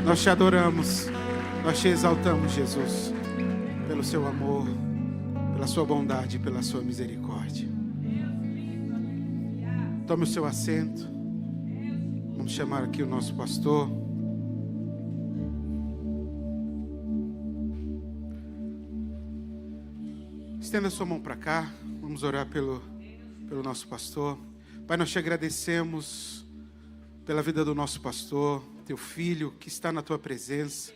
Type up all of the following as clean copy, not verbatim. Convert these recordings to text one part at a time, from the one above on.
Nós te adoramos, nós te exaltamos, Jesus, pelo seu amor, pela sua bondade, pela sua misericórdia. Tome o seu assento. Vamos chamar aqui o nosso pastor. Estenda sua mão para cá. Vamos orar pelo nosso pastor. Pai, nós te agradecemos pela vida do nosso pastor, teu filho que está na tua presença,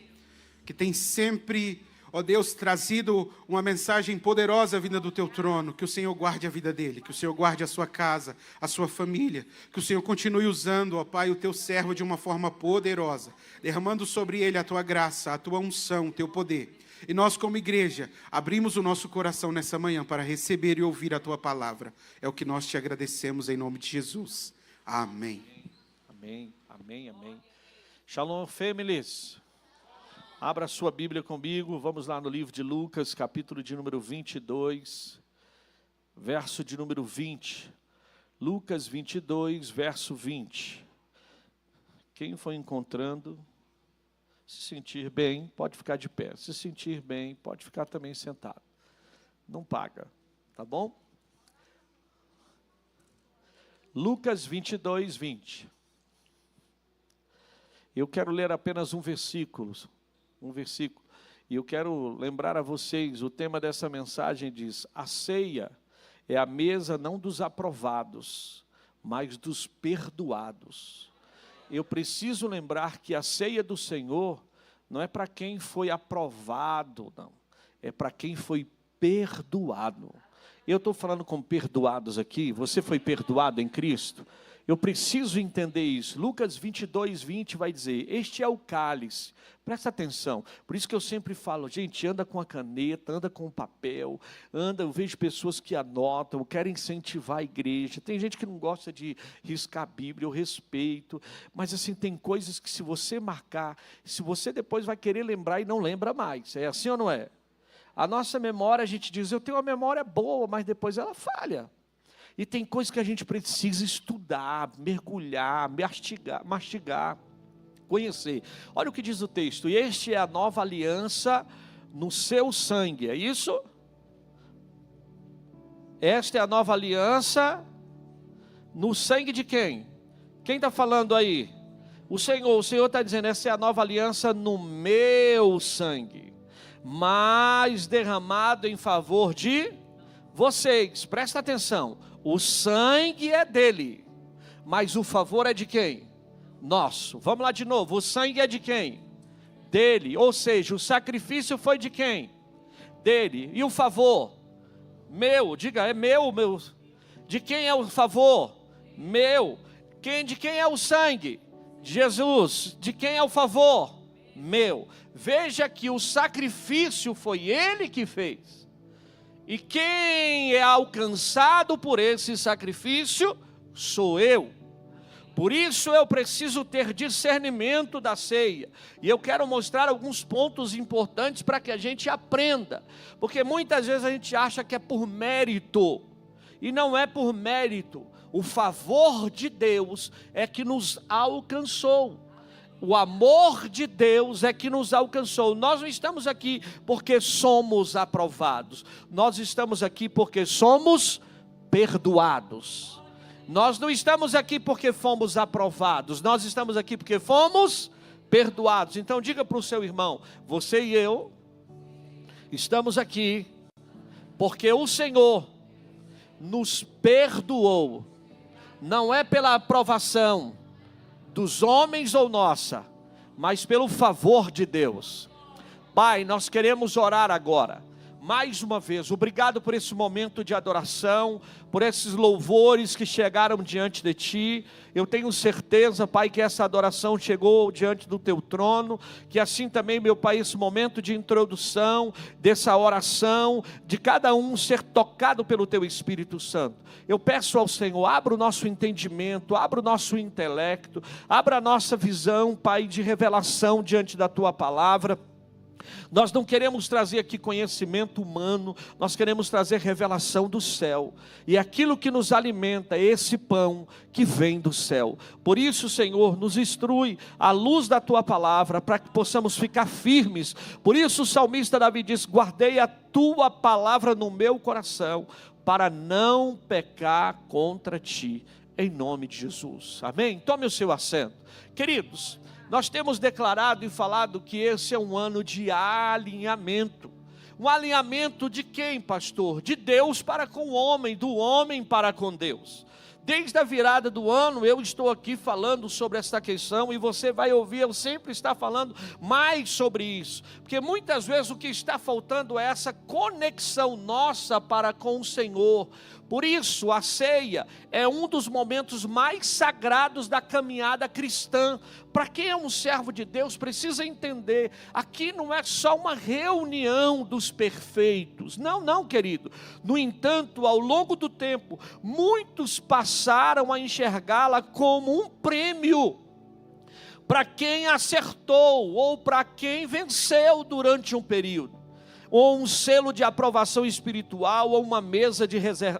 que tem sempre, ó Deus, trazido uma mensagem poderosa vinda do teu trono. Que o Senhor guarde a vida dele, que o Senhor guarde a sua casa, a sua família, que o Senhor continue usando, ó Pai, o teu servo de uma forma poderosa, derramando sobre ele a tua graça, a tua unção, o teu poder. E nós, como igreja, abrimos o nosso coração nessa manhã para receber e ouvir a tua palavra. É o que nós te agradecemos em nome de Jesus. Amém. Amém, amém, amém. Shalom, families. Abra a sua Bíblia comigo. Vamos lá no livro de Lucas, capítulo de número 22, verso de número 20. Lucas 22, verso 20. Quem foi encontrando, se sentir bem, pode ficar de pé. Se sentir bem, pode ficar também sentado. Não paga, tá bom? Lucas 22, 20. Eu quero ler apenas um versículo. E eu quero lembrar a vocês, o tema dessa mensagem diz: a ceia é a mesa não dos aprovados, mas dos perdoados. Eu preciso lembrar que a ceia do Senhor não é para quem foi aprovado, não. É para quem foi perdoado. Eu estou falando com perdoados aqui. Você foi perdoado em Cristo? Eu preciso entender isso. Lucas 22, 20 vai dizer: este é o cálice. Presta atenção. Por isso que eu sempre falo, gente, anda com a caneta, anda com o papel, eu vejo pessoas que anotam, querem incentivar a igreja. Tem gente que não gosta de riscar a Bíblia, eu respeito. Mas assim, tem coisas que se você marcar, se você depois vai querer lembrar e não lembra mais. É assim ou não é? A nossa memória, a gente diz, eu tenho uma memória boa, mas depois ela falha. E tem coisas que a gente precisa estudar, mergulhar, mastigar, conhecer. Olha o que diz o texto: e este é a nova aliança no seu sangue. É isso? Esta é a nova aliança no sangue de quem? Quem está falando aí? O Senhor está dizendo, essa é a nova aliança no meu sangue, mas derramado em favor de vocês. Presta atenção. O sangue é dele, mas o favor é de quem? Nosso. Vamos lá de novo. O sangue é de quem? Dele. Ou seja, o sacrifício foi de quem? Dele. E o favor? Meu. Diga, é meu, meu. De quem é o favor? Meu. De quem é o sangue? Jesus. De quem é o favor? Meu. Veja que o sacrifício foi ele que fez. E quem é alcançado por esse sacrifício sou eu. Por isso eu preciso ter discernimento da ceia. E eu quero mostrar alguns pontos importantes para que a gente aprenda. Porque muitas vezes a gente acha que é por mérito. E não é por mérito. O favor de Deus é que nos alcançou. O amor de Deus é que nos alcançou. Nós não estamos aqui porque somos aprovados. Nós estamos aqui porque somos perdoados. Nós não estamos aqui porque fomos aprovados. Nós estamos aqui porque fomos perdoados. Então diga para o seu irmão: você e eu estamos aqui porque o Senhor nos perdoou. Não é pela aprovação dos homens ou nossa, mas pelo favor de Deus. Pai, nós queremos orar agora, mais uma vez, obrigado por esse momento de adoração, por esses louvores que chegaram diante de Ti. Eu tenho certeza, Pai, que essa adoração chegou diante do Teu trono, que assim também, meu Pai, esse momento de introdução, dessa oração, de cada um ser tocado pelo Teu Espírito Santo. Eu peço ao Senhor, abra o nosso entendimento, abra o nosso intelecto, abra a nossa visão, Pai, de revelação diante da Tua palavra. Nós não queremos trazer aqui conhecimento humano, nós queremos trazer revelação do céu. E aquilo que nos alimenta é esse pão que vem do céu. Por isso, Senhor, nos instrui à luz da Tua palavra, para que possamos ficar firmes. Por isso o salmista Davi diz: guardei a Tua palavra no meu coração, para não pecar contra Ti, em nome de Jesus. Amém? Tome o seu assento. Queridos, nós temos declarado e falado que esse é um ano de alinhamento. Um alinhamento de quem, pastor? De Deus para com o homem, do homem para com Deus. Desde a virada do ano eu estou aqui falando sobre esta questão, e você vai ouvir eu sempre estar falando mais sobre isso, porque muitas vezes o que está faltando é essa conexão nossa para com o Senhor. Por isso a ceia é um dos momentos mais sagrados da caminhada cristã. Para quem é um servo de Deus precisa entender, aqui não é só uma reunião dos perfeitos, não querido. No entanto, ao longo do tempo, muitos passaram a enxergá-la como um prêmio para quem acertou ou para quem venceu durante um período, ou um selo de aprovação espiritual, ou uma mesa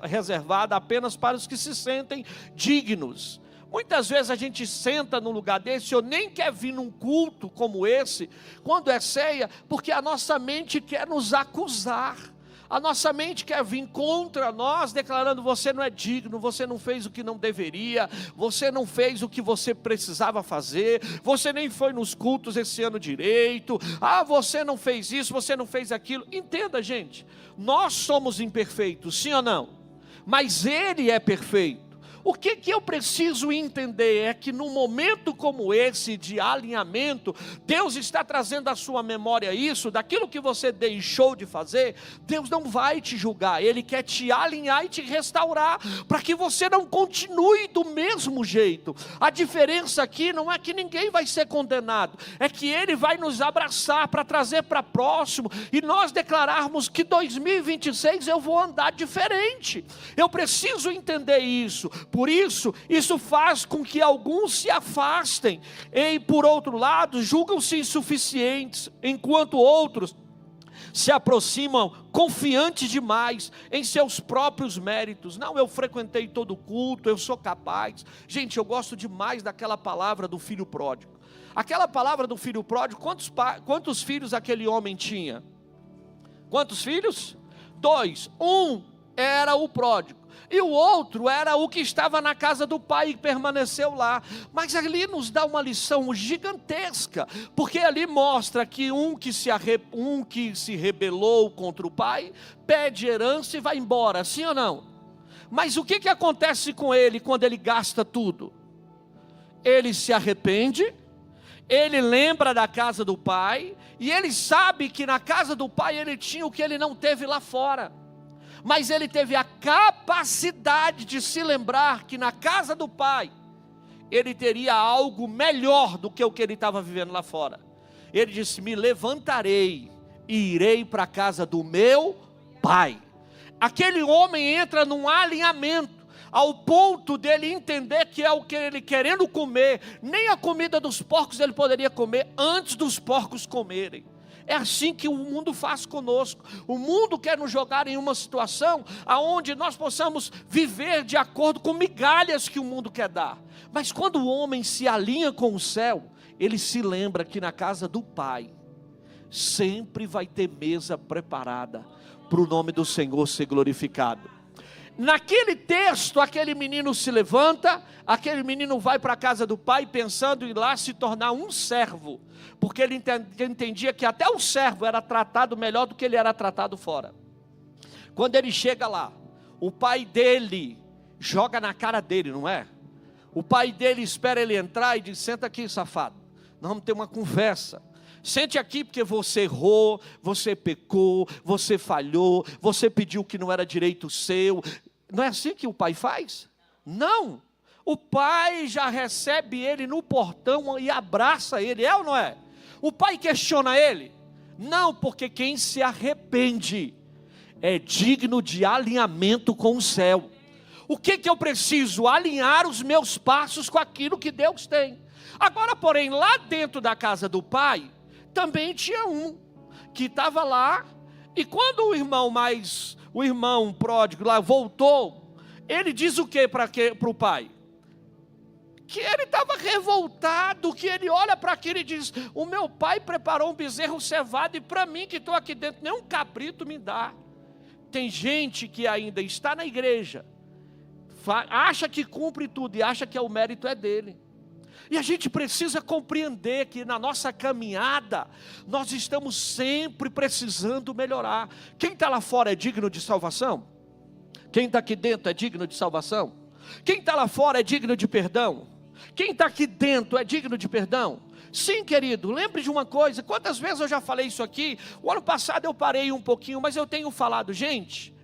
reservada apenas para os que se sentem dignos. Muitas vezes a gente senta num lugar desse, ou nem quer vir num culto como esse, quando é ceia, porque a nossa mente quer nos acusar. A nossa mente quer vir contra nós, declarando: você não é digno, você não fez o que não deveria, você não fez o que você precisava fazer, você nem foi nos cultos esse ano direito, você não fez isso, você não fez aquilo. Entenda, gente, nós somos imperfeitos, sim ou não? Mas Ele é perfeito. O que eu preciso entender é que num momento como esse de alinhamento, Deus está trazendo à sua memória isso, daquilo que você deixou de fazer. Deus não vai te julgar, Ele quer te alinhar e te restaurar, para que você não continue do mesmo jeito. A diferença aqui não é que ninguém vai ser condenado, é que Ele vai nos abraçar para trazer para próximo, e nós declararmos que 2026 eu vou andar diferente. Eu preciso entender isso. Por isso, isso faz com que alguns se afastem, e por outro lado, julgam-se insuficientes, enquanto outros se aproximam confiantes demais em seus próprios méritos. Não, eu frequentei todo o culto, eu sou capaz. Gente, eu gosto demais daquela palavra do filho pródigo. Aquela palavra do filho pródigo, quantos filhos aquele homem tinha? Quantos filhos? 2. Um era o pródigo, e o outro era o que estava na casa do pai e permaneceu lá. Mas ali nos dá uma lição gigantesca, porque ali mostra que um que se rebelou contra o pai, pede herança e vai embora, sim ou não? Mas o que acontece com ele quando ele gasta tudo? Ele se arrepende, ele lembra da casa do pai, e ele sabe que na casa do pai ele tinha o que ele não teve lá fora. Mas ele teve a capacidade de se lembrar que na casa do pai ele teria algo melhor do que o que ele estava vivendo lá fora. Ele disse: me levantarei e irei para a casa do meu pai. Aquele homem entra num alinhamento, ao ponto dele entender que é o que ele querendo comer, nem a comida dos porcos ele poderia comer antes dos porcos comerem. É assim que o mundo faz conosco. O mundo quer nos jogar em uma situação onde nós possamos viver de acordo com migalhas que o mundo quer dar. Mas quando o homem se alinha com o céu, ele se lembra que na casa do Pai sempre vai ter mesa preparada para o nome do Senhor ser glorificado. Naquele texto, aquele menino se levanta, aquele menino vai para a casa do pai pensando em lá se tornar um servo, porque ele entendia que até o servo era tratado melhor do que ele era tratado fora. Quando ele chega lá, o pai dele joga na cara dele, não é? O pai dele espera ele entrar e diz: senta aqui, safado, nós vamos ter uma conversa. Sente aqui porque você errou, você pecou, você falhou, você pediu o que não era direito seu. Não é assim que o pai faz? Não. O pai já recebe ele no portão e abraça ele, é ou não é? O pai questiona ele? Não, porque quem se arrepende é digno de alinhamento com o céu. O que eu preciso? Alinhar os meus passos com aquilo que Deus tem. Agora, porém, lá dentro da casa do pai, também tinha um. que estava lá, e quando o irmão pródigo lá voltou, ele diz o que para o pai? Que ele estava revoltado, que ele olha para aquilo e diz: o meu pai preparou um bezerro cevado e para mim que estou aqui dentro, nem um cabrito me dá. Tem gente que ainda está na igreja, acha que cumpre tudo e acha que o mérito é dele. E a gente precisa compreender que na nossa caminhada, nós estamos sempre precisando melhorar. Quem está lá fora é digno de salvação? Quem está aqui dentro é digno de salvação? Quem está lá fora é digno de perdão? Quem está aqui dentro é digno de perdão? Sim, querido, lembre de uma coisa, quantas vezes eu já falei isso aqui? O ano passado eu parei um pouquinho, mas eu tenho falado, gente,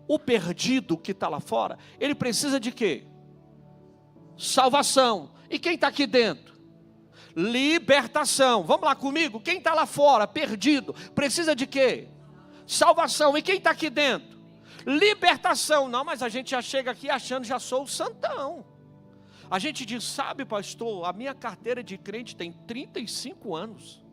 o perdido que está lá fora, ele precisa de quê? Salvação. E quem está aqui dentro? Libertação. Vamos lá comigo, quem está lá fora, perdido, precisa de quê? Salvação. E quem está aqui dentro? Libertação. Não, mas a gente já chega aqui achando já sou o santão. A gente diz: sabe, pastor, a minha carteira de crente tem 35 anos.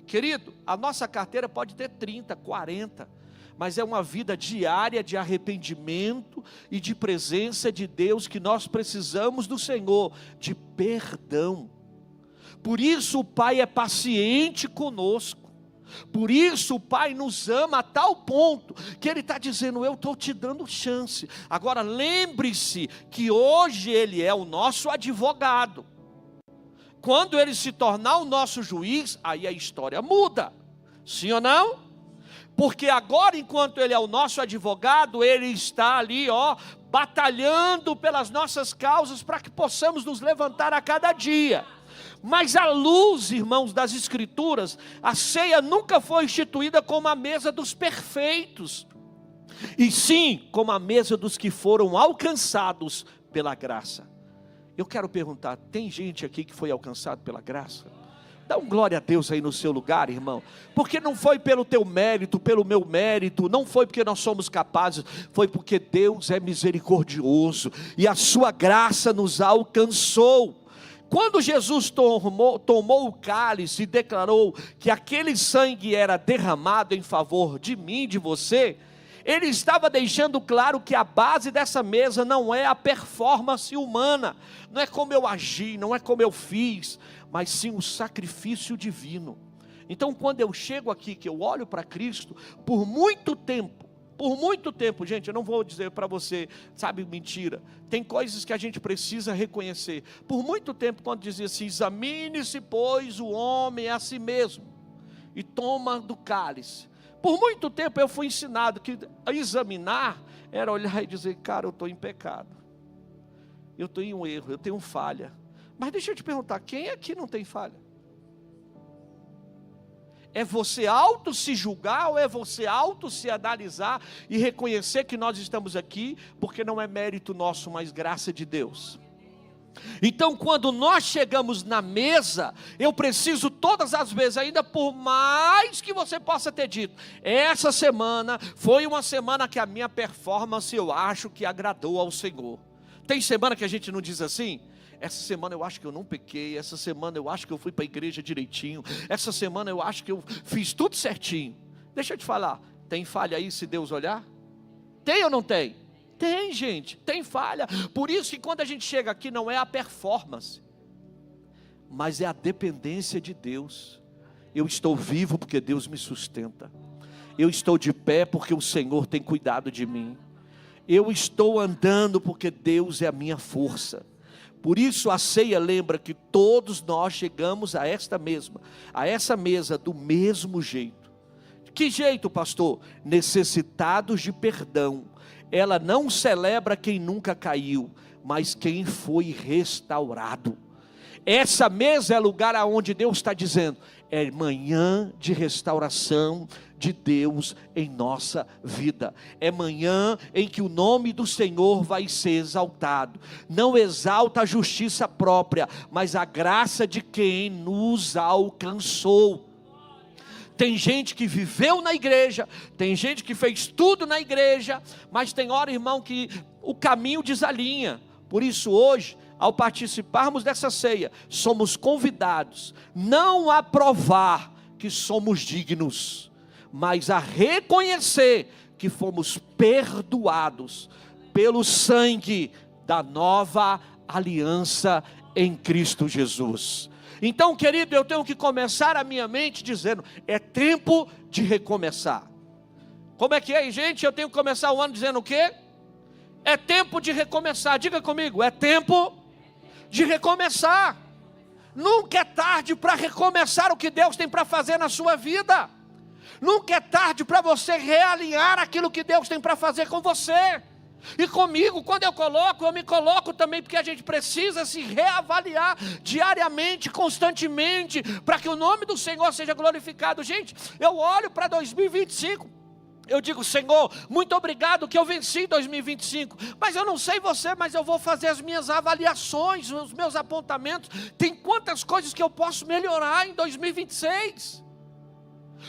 Querido, a nossa carteira pode ter 30, 40, mas é uma vida diária de arrependimento e de presença de Deus que nós precisamos do Senhor, de perdão. Por isso o Pai é paciente conosco. Por isso o Pai nos ama a tal ponto que Ele está dizendo: eu estou te dando chance. Agora lembre-se que hoje Ele é o nosso advogado. Quando Ele se tornar o nosso juiz, aí a história muda. Sim ou não? Porque agora, enquanto Ele é o nosso advogado, Ele está ali, batalhando pelas nossas causas para que possamos nos levantar a cada dia. Mas à luz, irmãos, das Escrituras, a ceia nunca foi instituída como a mesa dos perfeitos, e sim como a mesa dos que foram alcançados pela graça. Eu quero perguntar, tem gente aqui que foi alcançado pela graça? Dá um glória a Deus aí no seu lugar, irmão. Porque não foi pelo teu mérito, pelo meu mérito, não foi porque nós somos capazes, foi porque Deus é misericordioso, e a sua graça nos alcançou. Quando Jesus tomou o cálice e declarou que aquele sangue era derramado em favor de mim, de você, Ele estava deixando claro que a base dessa mesa não é a performance humana, não é como eu agi, não é como eu fiz, mas sim o sacrifício divino. Então quando eu chego aqui, que eu olho para Cristo, por muito tempo, gente, eu não vou dizer para você, sabe, mentira. Tem coisas que a gente precisa reconhecer. Por muito tempo, quando dizia assim: examine-se, pois, o homem a si mesmo, e toma do cálice. Por muito tempo eu fui ensinado que examinar era olhar e dizer: cara, eu estou em pecado, eu estou em um erro, eu tenho falha. Mas deixa eu te perguntar, quem aqui não tem falha? É você auto se julgar ou é você auto se analisar e reconhecer que nós estamos aqui porque não é mérito nosso, mas graça de Deus? Então quando nós chegamos na mesa, eu preciso todas as vezes, ainda por mais que você possa ter dito: essa semana foi uma semana que a minha performance eu acho que agradou ao Senhor. Tem semana que a gente não diz assim? Essa semana eu acho que eu não pequei, essa semana eu acho que eu fui para a igreja direitinho, essa semana eu acho que eu fiz tudo certinho. Deixa eu te falar, tem falha aí se Deus olhar? Tem ou não tem? Tem, gente, tem falha. Por isso que quando a gente chega aqui não é a performance, mas é a dependência de Deus. Eu estou vivo porque Deus me sustenta, eu estou de pé porque o Senhor tem cuidado de mim, eu estou andando porque Deus é a minha força. Por isso a ceia lembra que todos nós chegamos a essa mesa do mesmo jeito. Que jeito, pastor? Necessitados de perdão. Ela não celebra quem nunca caiu, mas quem foi restaurado. Essa mesa é lugar aonde Deus está dizendo: é manhã de restauração de Deus em nossa vida. É manhã em que o nome do Senhor vai ser exaltado. Não exalta a justiça própria, mas a graça de quem nos alcançou. Tem gente que viveu na igreja, tem gente que fez tudo na igreja, mas tem hora, irmão, que o caminho desalinha. Por isso hoje, ao participarmos dessa ceia, somos convidados não a provar que somos dignos, mas a reconhecer que fomos perdoados pelo sangue da nova aliança em Cristo Jesus. Então, querido, eu tenho que começar a minha mente dizendo: é tempo de recomeçar. Como é que é, gente? Eu tenho que começar o ano dizendo o quê? É tempo de recomeçar. Diga comigo, é tempo de recomeçar. Nunca é tarde para recomeçar o que Deus tem para fazer na sua vida. Nunca é tarde para você realinhar aquilo que Deus tem para fazer com você. E comigo, quando eu me coloco também, porque a gente precisa se reavaliar diariamente, constantemente, para que o nome do Senhor seja glorificado. Gente, eu olho para 2025, eu digo: Senhor, muito obrigado que eu venci 2025, mas eu não sei você, mas eu vou fazer as minhas avaliações, os meus apontamentos. Tem quantas coisas que eu posso melhorar em 2026?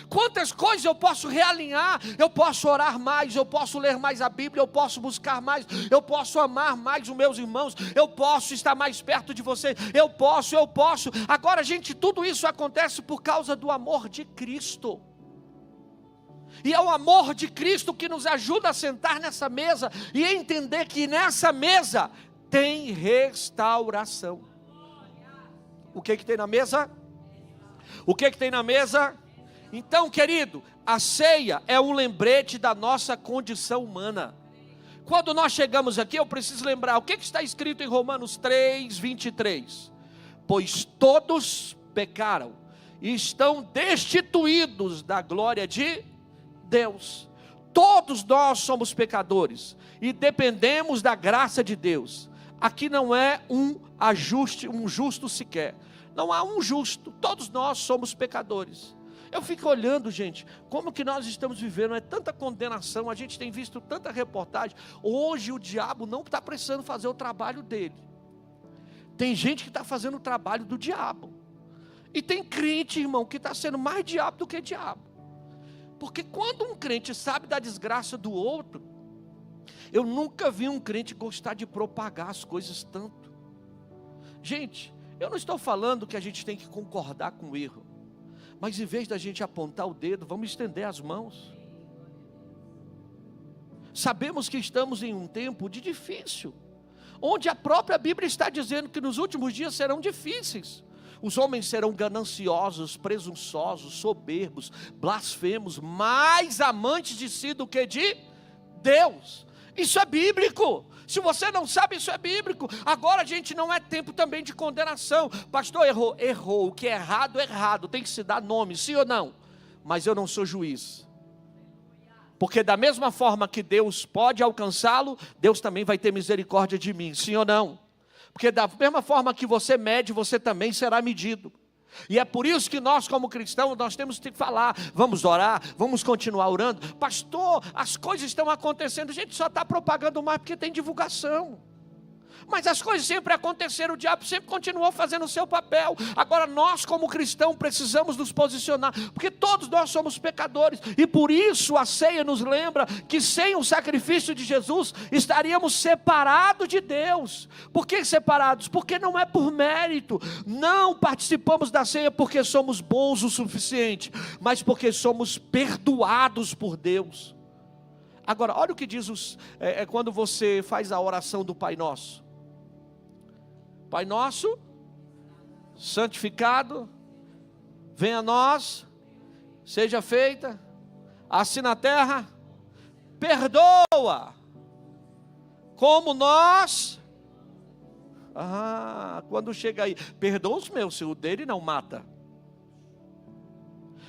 Quantas coisas eu posso realinhar? Eu posso orar mais, eu posso ler mais a Bíblia, eu posso buscar mais, eu posso amar mais os meus irmãos, eu posso estar mais perto de você, eu posso. Agora, gente, tudo isso acontece por causa do amor de Cristo. E é o amor de Cristo que nos ajuda a sentar nessa mesa e entender que nessa mesa tem restauração. O que tem na mesa? O que tem na mesa? Então, querido, a ceia é um lembrete da nossa condição humana. Quando nós chegamos aqui, eu preciso lembrar o que está escrito em Romanos 3, 23. Pois todos pecaram e estão destituídos da glória de Deus. Todos nós somos pecadores e dependemos da graça de Deus. Aqui não é um justo sequer. Não há um justo, todos nós somos pecadores. Eu fico olhando, gente, como que nós estamos vivendo, é tanta condenação, a gente tem visto tanta reportagem. Hoje o diabo não está precisando fazer o trabalho dele. Tem gente que está fazendo o trabalho do diabo. E tem crente, irmão, que está sendo mais diabo do que diabo. Porque quando um crente sabe da desgraça do outro, eu nunca vi um crente gostar de propagar as coisas tanto. Gente, eu não estou falando que a gente tem que concordar com o erro. Mas em vez da gente apontar o dedo, vamos estender as mãos. Sabemos que estamos em um tempo de difícil, onde a própria Bíblia está dizendo que nos últimos dias serão difíceis. Os homens serão gananciosos, presunçosos, soberbos, blasfemos, mais amantes de si do que de Deus. Isso é bíblico. Se você não sabe, isso é bíblico. Agora, gente, não é tempo também de condenação. Pastor, errou. O que é errado. Tem que se dar nome, sim ou não? Mas eu não sou juiz. Porque da mesma forma que Deus pode alcançá-lo, Deus também vai ter misericórdia de mim, sim ou não? Porque da mesma forma que você mede, você também será medido. E é por isso que nós, como cristãos, nós temos que falar: vamos orar, vamos continuar orando. Pastor, as coisas estão acontecendo, a gente só está propagando mais porque tem divulgação. Mas as coisas sempre aconteceram, o diabo sempre continuou fazendo o seu papel. Agora nós, como cristãos, precisamos nos posicionar, porque todos nós somos pecadores. E por isso a ceia nos lembra que sem o sacrifício de Jesus estaríamos separados de Deus. Por que separados? Porque não é por mérito. Não participamos da ceia porque somos bons o suficiente, mas porque somos perdoados por Deus. Agora, olha o que diz quando você faz a oração do Pai Nosso. Pai nosso, santificado, venha a nós, seja feita, assim na terra, perdoa, como nós, quando chega aí, perdoa os meus, se o dele não mata.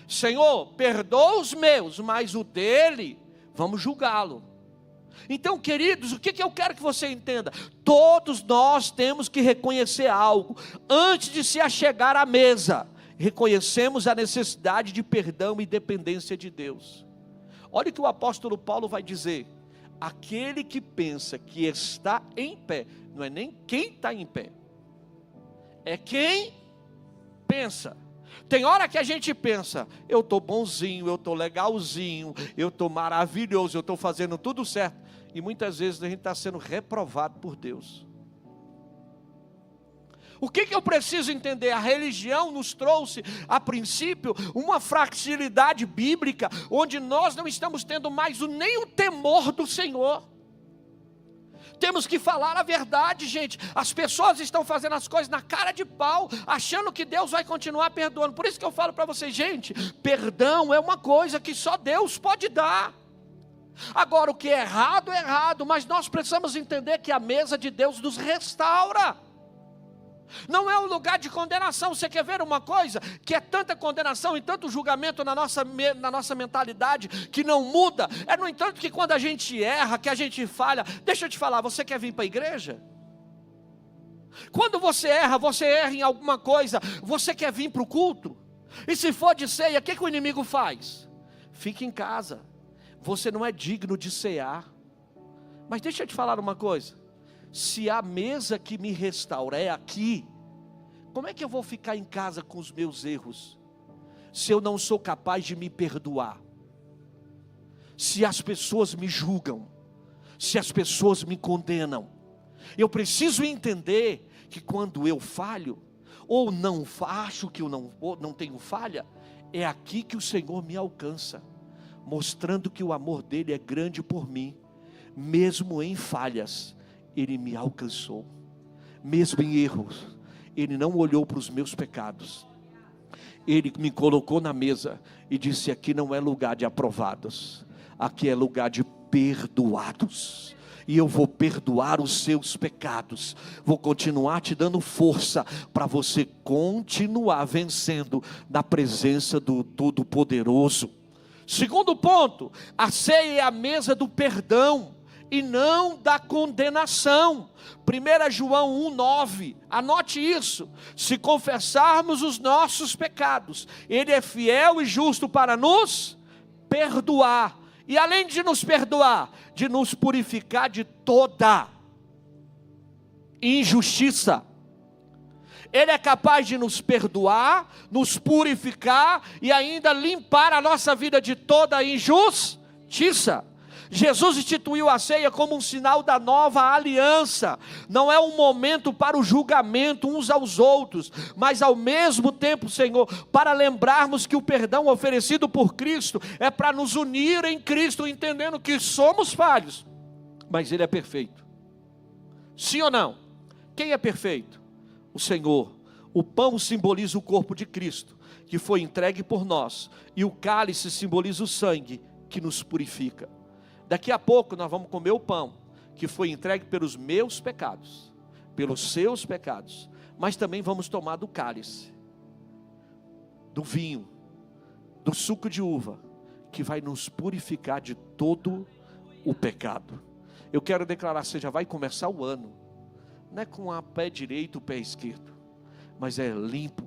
Senhor, perdoa os meus, mas o dele, vamos julgá-lo. Então, queridos, o que eu quero que você entenda? Todos nós temos que reconhecer algo. Antes de se achegar à mesa, reconhecemos a necessidade de perdão e dependência de Deus. Olha o que o apóstolo Paulo vai dizer: aquele que pensa que está em pé, não é nem quem está em pé, é quem pensa. Tem hora que a gente pensa: eu estou bonzinho, eu estou legalzinho, eu estou maravilhoso, eu estou fazendo tudo certo. E muitas vezes a gente está sendo reprovado por Deus. O que eu preciso entender? A religião nos trouxe, a princípio, uma fragilidade bíblica, onde nós não estamos tendo mais nem o temor do Senhor. Temos que falar a verdade, gente. As pessoas estão fazendo as coisas na cara de pau, achando que Deus vai continuar perdoando. Por isso que eu falo para vocês, gente, perdão é uma coisa que só Deus pode dar. Agora, o que é errado, mas nós precisamos entender que a mesa de Deus nos restaura. Não é um lugar de condenação. Você quer ver uma coisa? Que é tanta condenação e tanto julgamento na nossa mentalidade que não muda. É no entanto que quando a gente erra, que a gente falha. Deixa eu te falar, você quer vir para a igreja? Quando você erra em alguma coisa, você quer vir para o culto? E se for de ceia, o que o inimigo faz? Fica em casa. Você não é digno de cear. Mas deixa eu te falar uma coisa. Se a mesa que me restaura é aqui, como é que eu vou ficar em casa com os meus erros, se eu não sou capaz de me perdoar? Se as pessoas me julgam, se as pessoas me condenam, eu preciso entender que quando eu falho, ou não acho que eu não tenho falha, é aqui que o Senhor me alcança, mostrando que o amor dele é grande por mim, mesmo em falhas. Ele me alcançou, mesmo em erros. Ele não olhou para os meus pecados. Ele me colocou na mesa e disse: aqui não é lugar de aprovados, aqui é lugar de perdoados. E eu vou perdoar os seus pecados. Vou continuar te dando força para você continuar vencendo na presença do Todo-Poderoso. Segundo ponto, a ceia é a mesa do perdão e não da condenação. 1 João 1,9, anote isso: se confessarmos os nossos pecados, Ele é fiel e justo para nos perdoar, e além de nos perdoar, de nos purificar de toda injustiça. Ele é capaz de nos perdoar, nos purificar e ainda limpar a nossa vida de toda injustiça. Jesus instituiu a ceia como um sinal da nova aliança. Não é um momento para o julgamento uns aos outros, mas ao mesmo tempo, Senhor, para lembrarmos que o perdão oferecido por Cristo é para nos unir em Cristo, entendendo que somos falhos, mas Ele é perfeito. Sim ou não? Quem é perfeito? O Senhor. O pão simboliza o corpo de Cristo, que foi entregue por nós, e o cálice simboliza o sangue que nos purifica. Daqui a pouco nós vamos comer o pão, que foi entregue pelos meus pecados, pelos seus pecados, mas também vamos tomar do cálice, do vinho, do suco de uva, que vai nos purificar de todo o pecado. Eu quero declarar: você já vai começar o ano, não é com o pé direito, o pé esquerdo, mas é limpo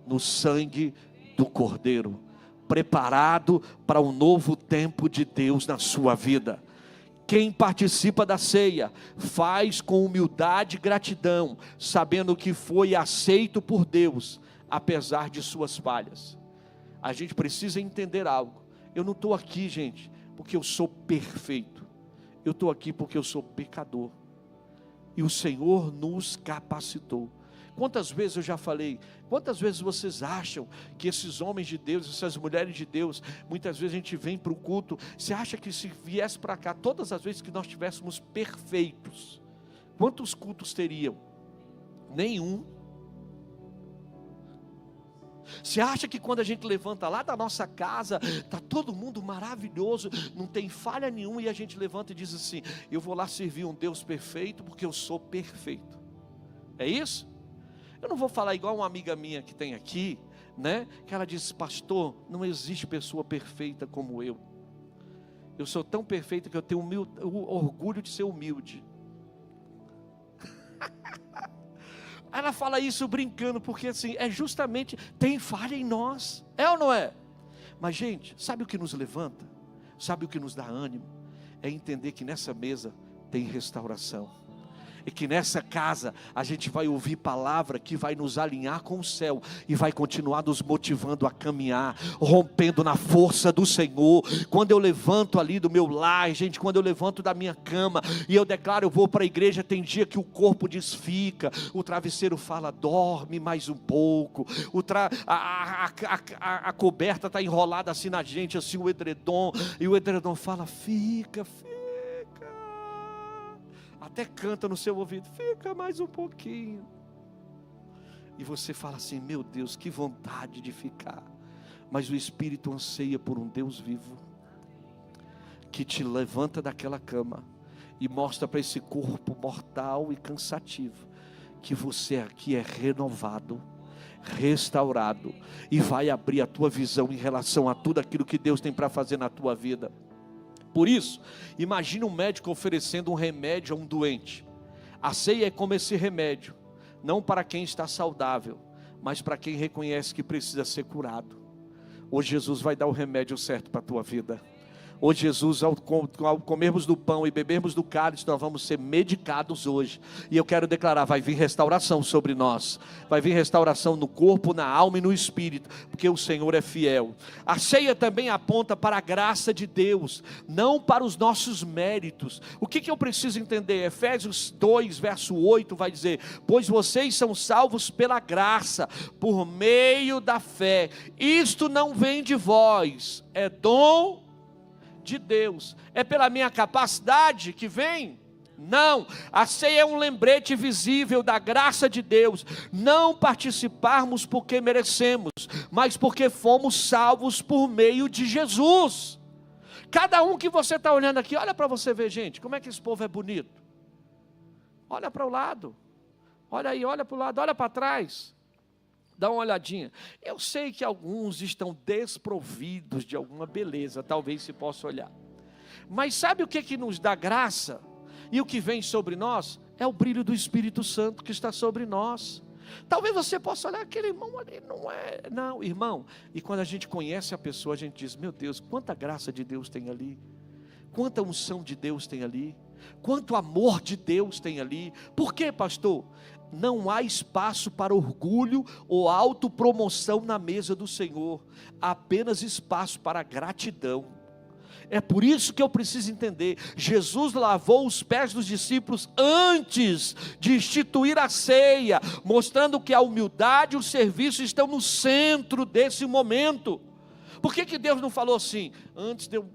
no sangue do Cordeiro, preparado para um novo tempo de Deus na sua vida. Quem participa da ceia, faz com humildade e gratidão, sabendo que foi aceito por Deus, apesar de suas falhas. A gente precisa entender algo: eu não estou aqui, gente, porque eu sou perfeito, eu estou aqui porque eu sou pecador, e o Senhor nos capacitou. Quantas vezes eu já falei, quantas vezes vocês acham que esses homens de Deus, essas mulheres de Deus, muitas vezes a gente vem para o culto, você acha que se viesse para cá, todas as vezes que nós estivéssemos perfeitos, quantos cultos teriam? Nenhum. Você acha que quando a gente levanta lá da nossa casa, está todo mundo maravilhoso, não tem falha nenhuma, e a gente levanta e diz assim: eu vou lá servir um Deus perfeito, porque eu sou perfeito? É isso? Eu não vou falar igual uma amiga minha que tem aqui, né? Que ela diz: pastor, não existe pessoa perfeita como eu. Eu sou tão perfeita que eu tenho o orgulho de ser humilde. Ela fala isso brincando, porque assim, é justamente, tem falha em nós, é ou não é? Mas gente, sabe o que nos levanta? Sabe o que nos dá ânimo? É entender que nessa mesa tem restauração. e que nessa casa a gente vai ouvir palavra que vai nos alinhar com o céu e vai continuar nos motivando a caminhar, rompendo na força do Senhor. Quando eu levanto ali do meu lar, gente, quando eu levanto da minha cama e eu declaro, eu vou para a igreja, tem dia que o corpo desfica, o travesseiro fala, dorme mais um pouco, a coberta está enrolada assim na gente, assim o edredom, e o edredom fala, fica. Até canta no seu ouvido, fica mais um pouquinho. E você fala assim, meu Deus, que vontade de ficar. Mas o Espírito anseia por um Deus vivo, que te levanta daquela cama e mostra para esse corpo mortal e cansativo, que você aqui é renovado, restaurado, e vai abrir a tua visão em relação a tudo aquilo que Deus tem para fazer na tua vida. Por isso, imagine um médico oferecendo um remédio a um doente. A ceia é como esse remédio, não para quem está saudável, mas para quem reconhece que precisa ser curado. Hoje Jesus vai dar o remédio certo para a tua vida. Hoje Jesus, ao comermos do pão e bebermos do cálice, nós vamos ser medicados hoje. E eu quero declarar, vai vir restauração sobre nós. Vai vir restauração no corpo, na alma e no espírito, porque o Senhor é fiel. A ceia também aponta para a graça de Deus, não para os nossos méritos. O que eu preciso entender? Efésios 2, verso 8 vai dizer, pois vocês são salvos pela graça, por meio da fé. Isto não vem de vós, é dom de Deus. É pela minha capacidade que vem? Não. A ceia é um lembrete visível da graça de Deus. Não participarmos porque merecemos, mas porque fomos salvos por meio de Jesus. Cada um que você está olhando aqui, olha para você ver, gente, como é que esse povo é bonito. Olha para o lado, olha aí, olha para o lado, olha para trás. Dá uma olhadinha. Eu sei que alguns estão desprovidos de alguma beleza, talvez se possa olhar. Mas sabe o que nos dá graça? E o que vem sobre nós? É o brilho do Espírito Santo que está sobre nós. Talvez você possa olhar, aquele irmão ali não é... Não, irmão. E quando a gente conhece a pessoa, a gente diz, meu Deus, quanta graça de Deus tem ali. Quanta unção de Deus tem ali. Quanto amor de Deus tem ali. Por quê, pastor? Não há espaço para orgulho ou autopromoção na mesa do Senhor, há apenas espaço para gratidão. É por isso que eu preciso entender, Jesus lavou os pés dos discípulos antes de instituir a ceia, mostrando que a humildade e o serviço estão no centro desse momento. Por que Deus não falou assim, antes de eu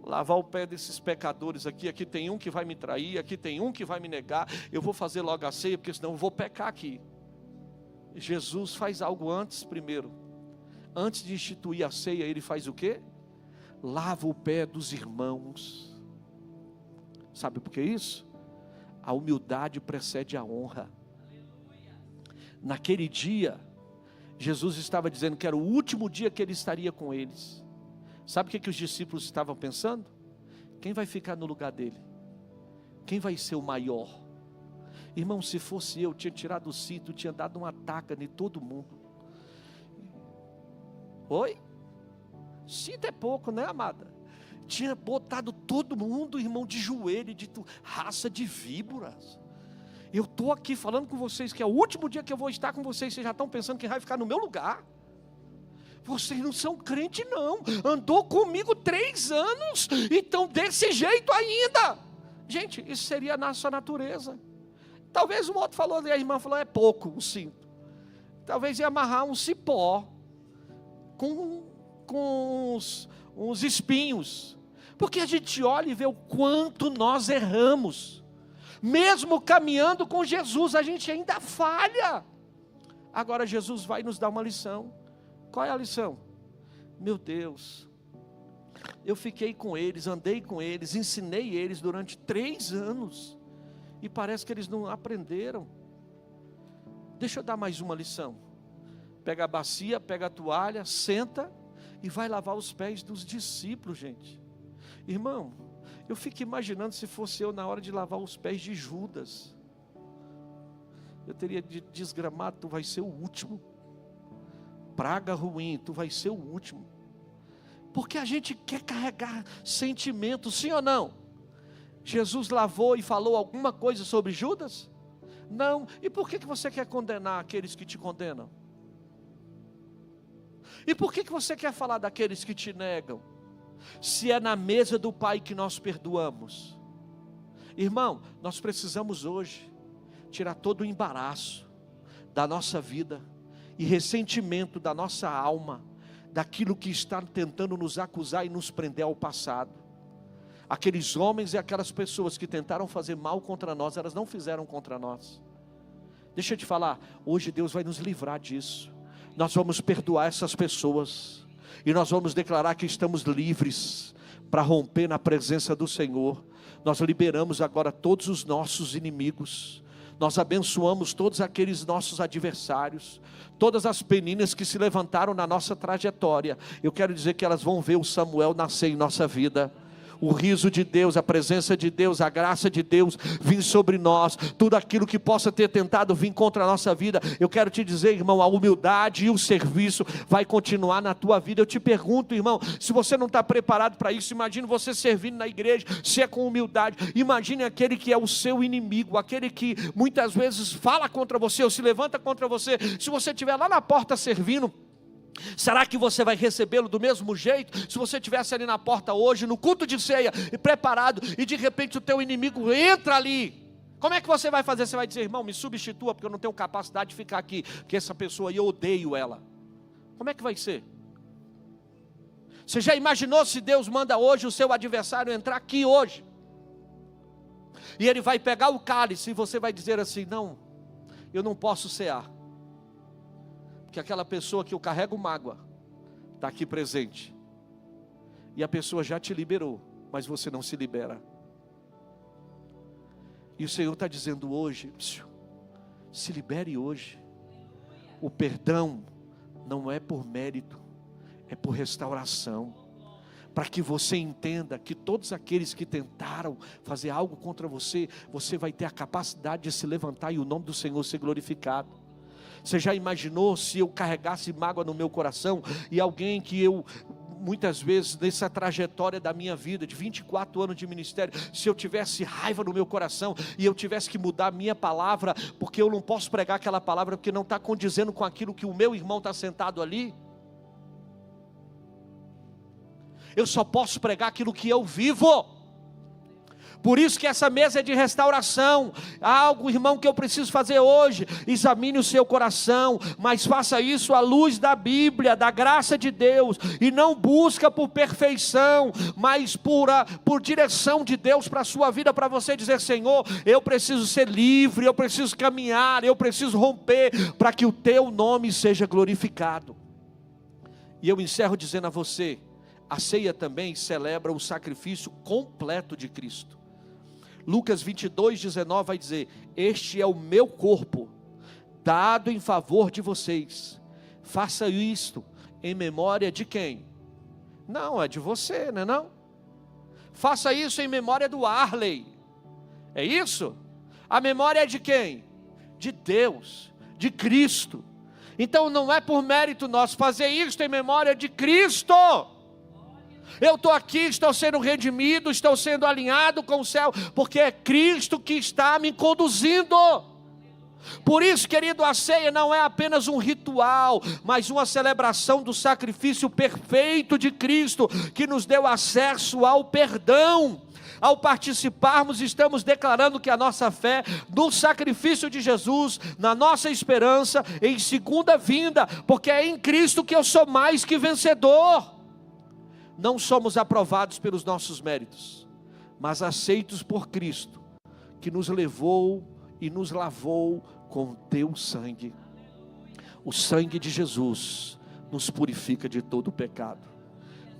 lavar o pé desses pecadores aqui tem um que vai me trair, aqui tem um que vai me negar, eu vou fazer logo a ceia, porque senão eu vou pecar aqui. Jesus faz algo antes primeiro. Antes de instituir a ceia, ele faz o quê? Lava o pé dos irmãos. Sabe por que isso? A humildade precede a honra. Naquele dia, Jesus estava dizendo que era o último dia que ele estaria com eles. Sabe o que os discípulos estavam pensando? Quem vai ficar no lugar dele? Quem vai ser o maior? Irmão, se fosse eu, tinha tirado o cinto, tinha dado uma taca em todo mundo. Oi? Cinto é pouco, né, amada? Tinha botado todo mundo, irmão, de joelho, de raça de víboras. Eu estou aqui falando com vocês que é o último dia que eu vou estar com vocês. Vocês já estão pensando quem vai ficar no meu lugar? Vocês não são crente não, andou comigo 3 anos, e estão desse jeito ainda. Gente, isso seria a nossa natureza. Talvez um outro falou, a irmã falou, é pouco o cinto. Talvez ia amarrar um cipó, com uns espinhos. Porque a gente olha e vê o quanto nós erramos. Mesmo caminhando com Jesus, a gente ainda falha. Agora Jesus vai nos dar uma lição. Qual é a lição? Meu Deus, eu fiquei com eles, andei com eles, ensinei eles durante 3 anos, e parece que eles não aprenderam. Deixa eu dar mais uma lição. Pega a bacia, pega a toalha, senta e vai lavar os pés dos discípulos, gente. Irmão, eu fico imaginando se fosse eu na hora de lavar os pés de Judas. Eu teria desgramado, tu vai ser o último. Praga ruim, tu vai ser o último. Porque a gente quer carregar sentimentos, sim ou não? Jesus lavou e falou alguma coisa sobre Judas? Não. E por que você quer condenar aqueles que te condenam? E por que você quer falar daqueles que te negam? Se é na mesa do Pai que nós perdoamos. Irmão, nós precisamos hoje tirar todo o embaraço da nossa vida e ressentimento da nossa alma, daquilo que está tentando nos acusar e nos prender ao passado. Aqueles homens e aquelas pessoas que tentaram fazer mal contra nós, elas não fizeram contra nós. Deixa eu te falar, hoje Deus vai nos livrar disso. Nós vamos perdoar essas pessoas e nós vamos declarar que estamos livres para romper na presença do Senhor. Nós liberamos agora todos os nossos inimigos. Nós abençoamos todos aqueles nossos adversários, todas as peninas que se levantaram na nossa trajetória. Eu quero dizer que elas vão ver o Samuel nascer em nossa vida. O riso de Deus, a presença de Deus, a graça de Deus vir sobre nós, tudo aquilo que possa ter tentado vir contra a nossa vida. Eu quero te dizer, irmão, a humildade e o serviço vai continuar na tua vida. Eu te pergunto, irmão, se você não está preparado para isso, imagine você servindo na igreja, se é com humildade. Imagine aquele que é o seu inimigo, aquele que muitas vezes fala contra você ou se levanta contra você. Se você estiver lá na porta servindo, será que você vai recebê-lo do mesmo jeito? Se você estivesse ali na porta hoje, no culto de ceia, e preparado, e de repente o teu inimigo entra ali, como é que você vai fazer? Você vai dizer, irmão, me substitua, porque eu não tenho capacidade de ficar aqui, porque essa pessoa, eu odeio ela. Como é que vai ser? Você já imaginou se Deus manda hoje o seu adversário entrar aqui hoje? E ele vai pegar o cálice, e você vai dizer assim, não, eu não posso cear. Que aquela pessoa que eu carrego mágoa está aqui presente, e a pessoa já te liberou, mas você não se libera. E o Senhor está dizendo hoje, se libere hoje. O perdão não é por mérito, é por restauração, para que você entenda que todos aqueles que tentaram fazer algo contra você, você vai ter a capacidade de se levantar e o nome do Senhor ser glorificado. Você já imaginou se eu carregasse mágoa no meu coração e alguém que eu, muitas vezes, nessa trajetória da minha vida, de 24 anos de ministério, se eu tivesse raiva no meu coração e eu tivesse que mudar a minha palavra, porque eu não posso pregar aquela palavra porque não está condizendo com aquilo que o meu irmão está sentado ali? Eu só posso pregar aquilo que eu vivo. Por isso que essa mesa é de restauração. Há algo, irmão, que eu preciso fazer hoje. Examine o seu coração, mas faça isso à luz da Bíblia, da graça de Deus, e não busca por perfeição, mas por direção de Deus para a sua vida, para você dizer, Senhor, eu preciso ser livre, eu preciso caminhar, eu preciso romper, para que o teu nome seja glorificado. E eu encerro dizendo a você, a ceia também celebra o sacrifício completo de Cristo. Lucas 22:19 vai dizer, este é o meu corpo, dado em favor de vocês, faça isto em memória de quem? Não, é de você, não é não? Faça isso em memória do Arley, é isso? A memória é de quem? De Deus, de Cristo. Então não é por mérito nosso, fazer isto em memória de Cristo. Eu estou aqui, estou sendo redimido, estou sendo alinhado com o céu, porque é Cristo que está me conduzindo. Por isso, querido, a ceia não é apenas um ritual, mas uma celebração do sacrifício perfeito de Cristo, que nos deu acesso ao perdão. Ao participarmos, estamos declarando que a nossa fé no sacrifício de Jesus, na nossa esperança em segunda vinda, porque é em Cristo que eu sou mais que vencedor. Não somos aprovados pelos nossos méritos, mas aceitos por Cristo, que nos levou e nos lavou com teu sangue. O sangue de Jesus nos purifica de todo o pecado.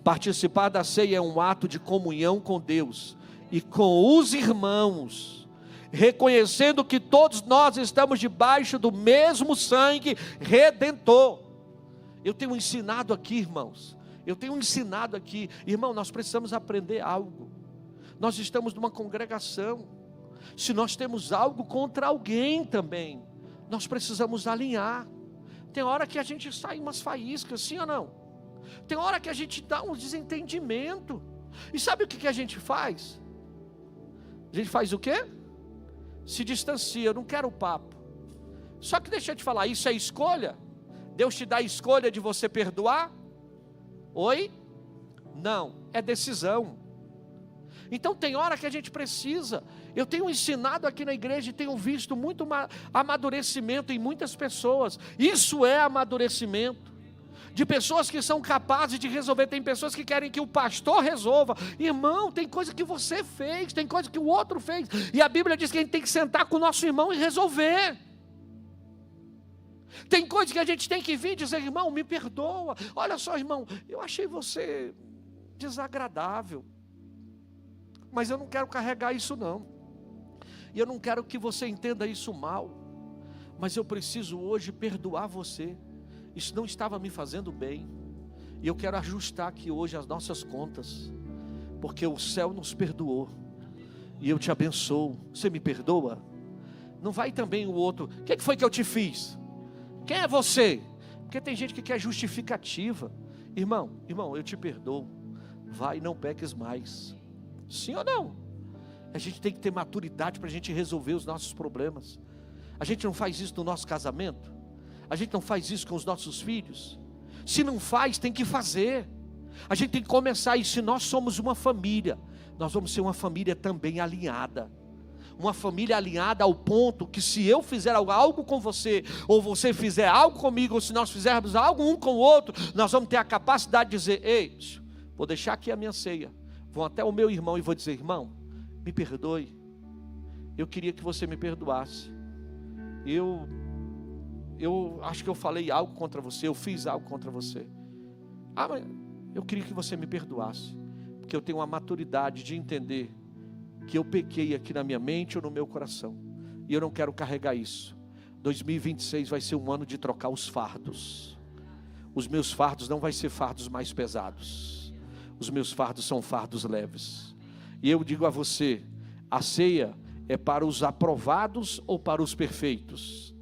Participar da ceia é um ato de comunhão com Deus e com os irmãos, reconhecendo que todos nós estamos debaixo do mesmo sangue redentor. Eu tenho ensinado aqui, irmãos, irmão, nós precisamos aprender algo. Nós estamos numa congregação. Se nós temos algo contra alguém também, nós precisamos alinhar. Tem hora que a gente sai umas faíscas, sim ou não? Tem hora que a gente dá um desentendimento. E sabe o que a gente faz? A gente faz o quê? Se distancia, eu não quero o papo. Só que deixa eu te falar, isso é escolha? Deus te dá a escolha de você perdoar? Oi? Não, é decisão. Então tem hora que a gente precisa. Eu tenho ensinado aqui na igreja e tenho visto muito amadurecimento em muitas pessoas. Isso é amadurecimento. De pessoas que são capazes de resolver. Tem pessoas que querem que o pastor resolva. Irmão, tem coisa que você fez, tem coisa que o outro fez. E a Bíblia diz que a gente tem que sentar com o nosso irmão e resolver. Tem coisa que a gente tem que vir e dizer, irmão, me perdoa. Olha só, irmão, eu achei você desagradável. Mas eu não quero carregar isso não. E eu não quero que você entenda isso mal. Mas eu preciso hoje perdoar você. Isso não estava me fazendo bem. E eu quero ajustar aqui hoje as nossas contas. Porque o céu nos perdoou. E eu te abençoo. Você me perdoa? Não vai também o outro. O que foi que eu te fiz? Quem é você? Porque tem gente que quer justificativa. Irmão, eu te perdoo. Vai e não peques mais. Sim ou não? A gente tem que ter maturidade para a gente resolver os nossos problemas. A gente não faz isso no nosso casamento? A gente não faz isso com os nossos filhos? Se não faz, tem que fazer. A gente tem que começar. E se nós somos uma família, nós vamos ser uma família também alinhada. Uma família alinhada ao ponto que se eu fizer algo com você, ou você fizer algo comigo, ou se nós fizermos algo um com o outro, nós vamos ter a capacidade de dizer, ei, vou deixar aqui a minha ceia. Vou até o meu irmão e vou dizer, irmão, me perdoe. Eu queria que você me perdoasse. Eu acho que eu falei algo contra você, eu fiz algo contra você. Mas eu queria que você me perdoasse. Porque eu tenho uma maturidade de entender que eu pequei aqui na minha mente ou no meu coração. E eu não quero carregar isso. 2026 vai ser um ano de trocar os fardos. Os meus fardos não vai ser fardos mais pesados. Os meus fardos são fardos leves. E eu digo a você, a ceia é para os aprovados ou para os perfeitos?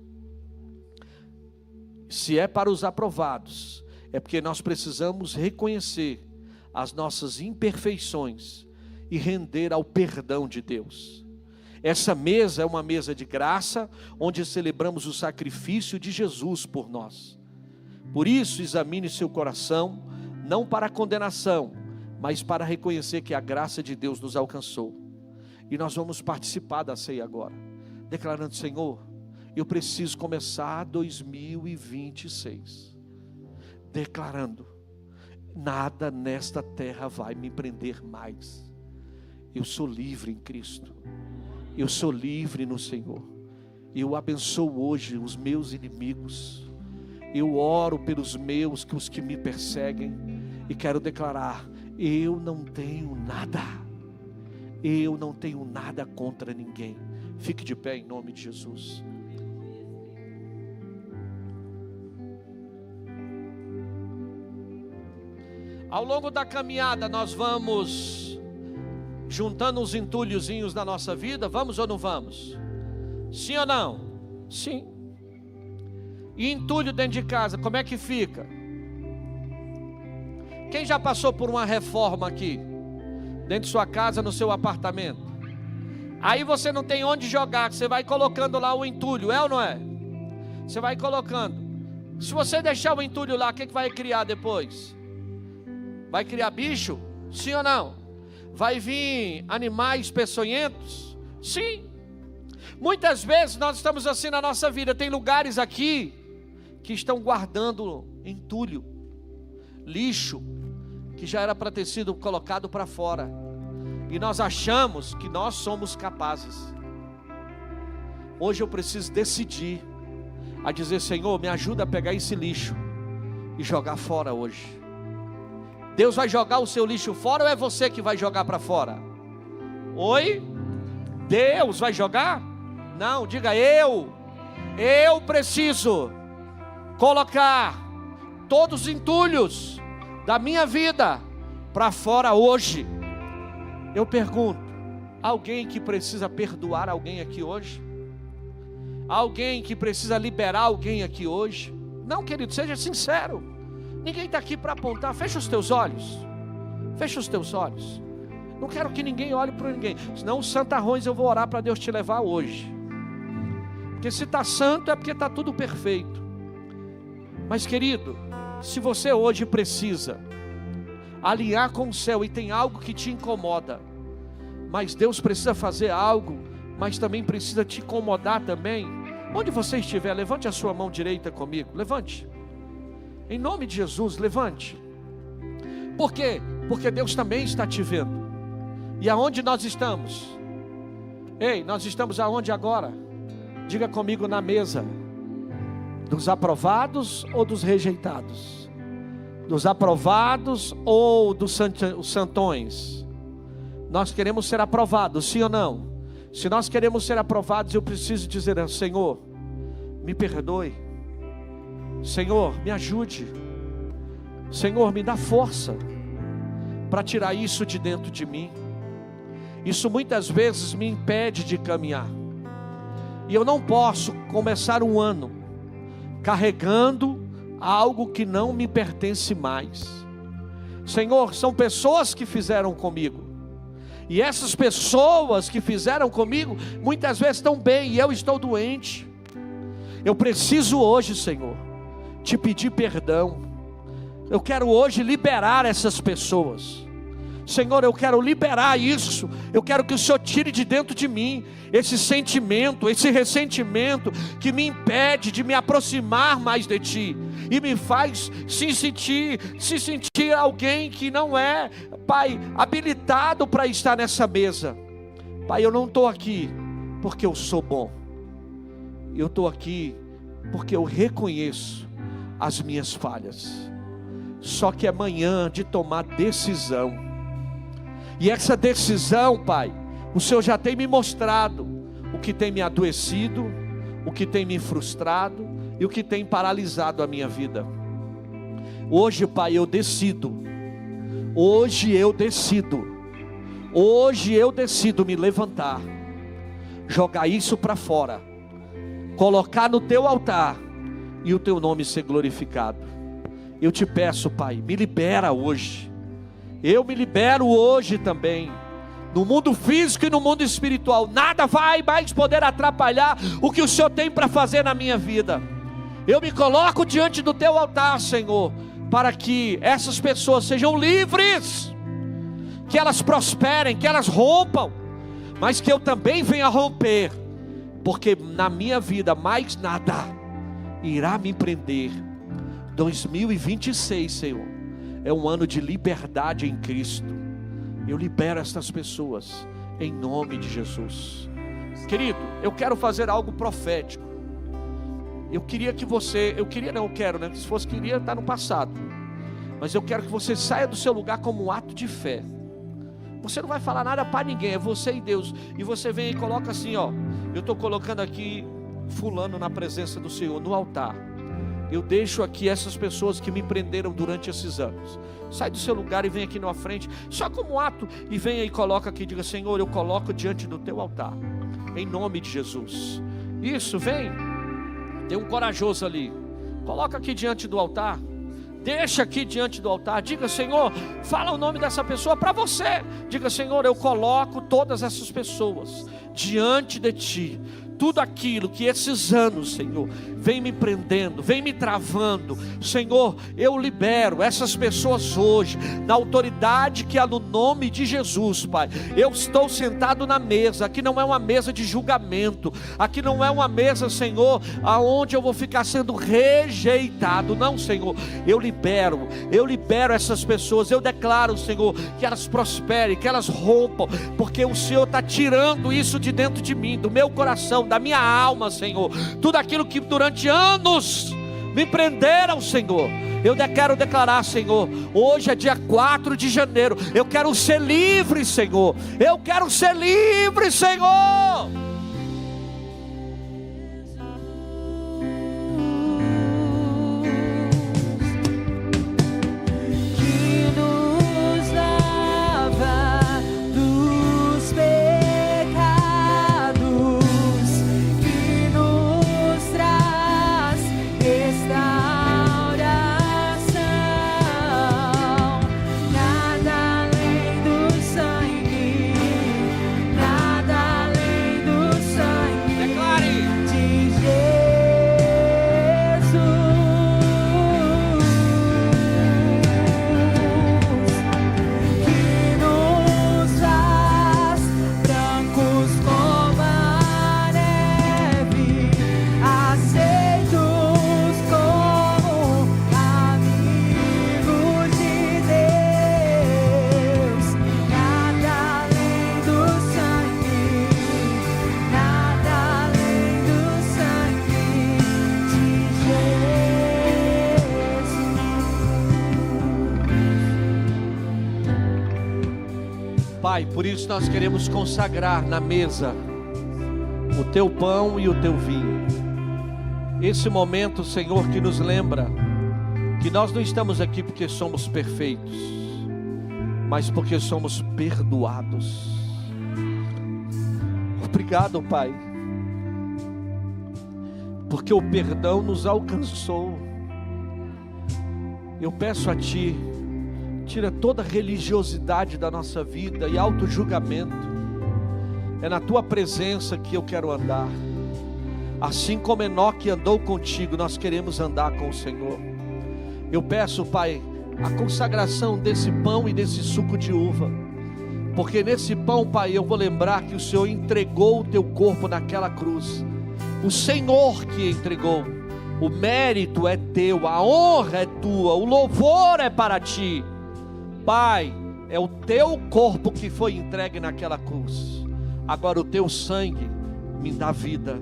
Se é para os aprovados, é porque nós precisamos reconhecer as nossas imperfeições e render ao perdão de Deus. Essa mesa é uma mesa de graça, onde celebramos o sacrifício de Jesus por nós. Por isso, examine seu coração, não para condenação, mas para reconhecer que a graça de Deus nos alcançou. E nós vamos participar da ceia agora, declarando, Senhor, eu preciso começar 2026, declarando, nada nesta terra vai me prender mais. Eu sou livre em Cristo, eu sou livre no Senhor. Eu abençoo hoje os meus inimigos, eu oro pelos meus, os que me perseguem, e quero declarar, eu não tenho nada contra ninguém. Fique de pé em nome de Jesus. Ao longo da caminhada nós vamos juntando uns entulhozinhos na nossa vida, vamos ou não vamos? Sim ou não? Sim. E entulho dentro de casa, como é que fica? Quem já passou por uma reforma aqui? Dentro de sua casa, no seu apartamento? Aí você não tem onde jogar, você vai colocando lá o entulho, é ou não é? Você vai colocando. Se você deixar o entulho lá, o que vai criar depois? Vai criar bicho? Sim ou não? Vai vir animais peçonhentos? Sim. Muitas vezes nós estamos assim na nossa vida. Tem lugares aqui que estão guardando entulho, lixo, que já era para ter sido colocado para fora. E nós achamos que nós somos capazes. Hoje eu preciso decidir a dizer, Senhor, me ajuda a pegar esse lixo e jogar fora hoje. Deus vai jogar o seu lixo fora ou é você que vai jogar para fora? Oi? Deus vai jogar? Não, diga eu preciso colocar todos os entulhos da minha vida para fora hoje. Eu pergunto, alguém que precisa perdoar alguém aqui hoje? Alguém que precisa liberar alguém aqui hoje? Não, querido, seja sincero. Ninguém está aqui para apontar. Fecha os teus olhos. Fecha os teus olhos. Não quero que ninguém olhe para ninguém. Senão, os santarrões eu vou orar para Deus te levar hoje. Porque se está santo é porque está tudo perfeito. Mas querido, se você hoje precisa alinhar com o céu e tem algo que te incomoda, mas Deus precisa fazer algo, mas também precisa te incomodar também. Onde você estiver, levante a sua mão direita comigo. Levante. Em nome de Jesus, levante. Por quê? Porque Deus também está te vendo. E aonde nós estamos? Ei, nós estamos aonde agora? Diga comigo, na mesa dos aprovados ou dos rejeitados? Dos aprovados ou dos santões? Nós queremos ser aprovados, sim ou não? Se nós queremos ser aprovados, eu preciso dizer: Senhor, me perdoe. Senhor, me ajude. Senhor, me dá força para tirar isso de dentro de mim. Isso muitas vezes me impede de caminhar. E eu não posso começar um ano carregando algo que não me pertence mais. Senhor, são pessoas que fizeram comigo. E essas pessoas que fizeram comigo, muitas vezes estão bem e eu estou doente. Eu preciso hoje, Senhor, te pedir perdão. Eu quero hoje liberar essas pessoas. Senhor, eu quero liberar isso. Eu quero que o Senhor tire de dentro de mim esse sentimento, esse ressentimento que me impede de me aproximar mais de Ti e me faz se sentir alguém que não é, Pai, habilitado para estar nessa mesa. Pai, eu não estou aqui porque eu sou bom. Eu estou aqui porque eu reconheço as minhas falhas. Só que é manhã de tomar decisão. E essa decisão, Pai, o Senhor já tem me mostrado o que tem me adoecido, o que tem me frustrado e o que tem paralisado a minha vida. Hoje, Pai, eu decido. Hoje eu decido me levantar, jogar isso para fora, colocar no Teu altar e o Teu nome ser glorificado. Eu te peço, Pai, me libera hoje. Eu me libero hoje também. No mundo físico e no mundo espiritual, nada vai mais poder atrapalhar o que o Senhor tem para fazer na minha vida. Eu me coloco diante do Teu altar, Senhor, para que essas pessoas sejam livres, que elas prosperem, que elas rompam, mas que eu também venha romper, porque na minha vida mais nada irá me prender. 2026, Senhor, é um ano de liberdade em Cristo. Eu libero essas pessoas em nome de Jesus. Querido, eu quero fazer algo profético. Eu quero, né? Se fosse queria, está no passado. Mas eu quero que você saia do seu lugar como um ato de fé. Você não vai falar nada para ninguém, é você e Deus. E você vem e coloca assim, ó: eu estou colocando aqui fulano na presença do Senhor, no altar. Eu deixo aqui essas pessoas que me prenderam durante esses anos. Sai do seu lugar e vem aqui na frente, só como ato, e venha e coloca aqui, diga: Senhor, eu coloco diante do Teu altar, em nome de Jesus. Isso, vem. Tem um corajoso ali, coloca aqui diante do altar. Deixa aqui diante do altar. Diga: Senhor, fala o nome dessa pessoa para você. Diga: Senhor, eu coloco todas essas pessoas diante de Ti. Tudo aquilo que esses anos, Senhor, vem me prendendo, vem me travando, Senhor, eu libero essas pessoas hoje, na autoridade que há no nome de Jesus, Pai. Eu estou sentado na mesa. Aqui não é uma mesa de julgamento. Aqui não é uma mesa, Senhor, aonde eu vou ficar sendo rejeitado. Não, Senhor, eu libero essas pessoas. Eu declaro, Senhor, que elas prosperem, que elas rompam, porque o Senhor está tirando isso de dentro de mim, do meu coração, da minha alma, Senhor. Tudo aquilo que durante anos me prenderam, Senhor, eu quero declarar, Senhor, hoje é dia 4 de janeiro, eu quero ser livre, Senhor. Eu quero ser livre, Senhor. Nada além do sangue Pai, por isso nós queremos consagrar na mesa o teu pão e o teu vinho. Esse momento, Senhor, que nos lembra que nós não estamos aqui porque somos perfeitos, mas porque somos perdoados. Obrigado, Pai, porque o perdão nos alcançou. Eu peço a Ti, tira toda religiosidade da nossa vida e auto-julgamento. É na Tua presença que eu quero andar. Assim como Enoque andou contigo, nós queremos andar com o Senhor. Eu peço, Pai, a consagração desse pão e desse suco de uva, porque nesse pão, Pai, eu vou lembrar que o Senhor entregou o teu corpo naquela cruz. O Senhor que entregou. O mérito é teu, a honra é tua, o louvor é para Ti. Pai, é o teu corpo que foi entregue naquela cruz. Agora o teu sangue me dá vida.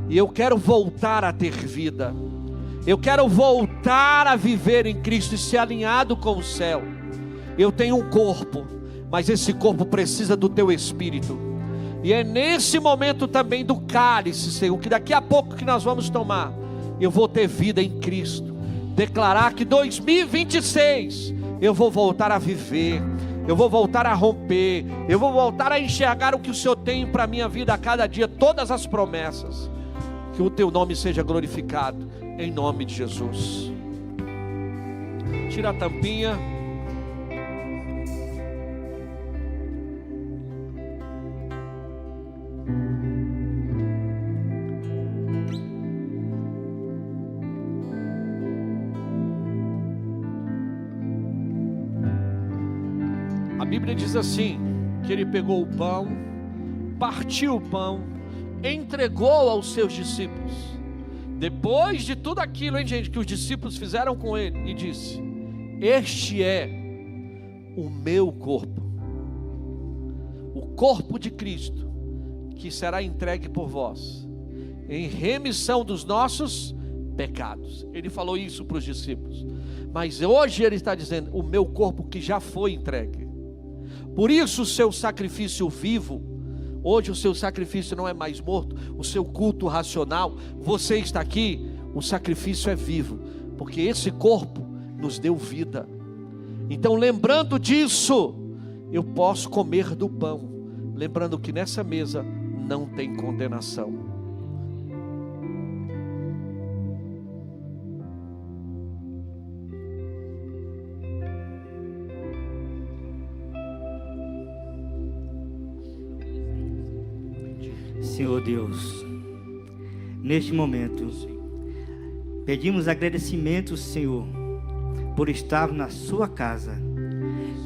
E eu quero voltar a ter vida. Eu quero voltar a viver em Cristo e ser alinhado com o céu. Eu tenho um corpo, mas esse corpo precisa do teu Espírito. E é nesse momento também do cálice, Senhor, que daqui a pouco que nós vamos tomar, eu vou ter vida em Cristo. Declarar que 2026 eu vou voltar a viver, eu vou voltar a romper, eu vou voltar a enxergar o que o Senhor tem para a minha vida a cada dia, todas as promessas. Que o teu nome seja glorificado, em nome de Jesus. Tira a tampinha. A Bíblia diz assim, que ele pegou o pão, partiu o pão, entregou aos seus discípulos, depois de tudo aquilo, hein, gente, que os discípulos fizeram com ele, e disse: este é o meu corpo, o corpo de Cristo, que será entregue por vós, em remissão dos nossos pecados. Ele falou isso para os discípulos, mas hoje ele está dizendo: o meu corpo que já foi entregue. Por isso o seu sacrifício vivo, hoje o seu sacrifício não é mais morto, o seu culto racional, você está aqui, o sacrifício é vivo, porque esse corpo nos deu vida. Então, lembrando disso, eu posso comer do pão, lembrando que nessa mesa não tem condenação. Senhor Deus, neste momento, pedimos agradecimento, Senhor, por estar na sua casa,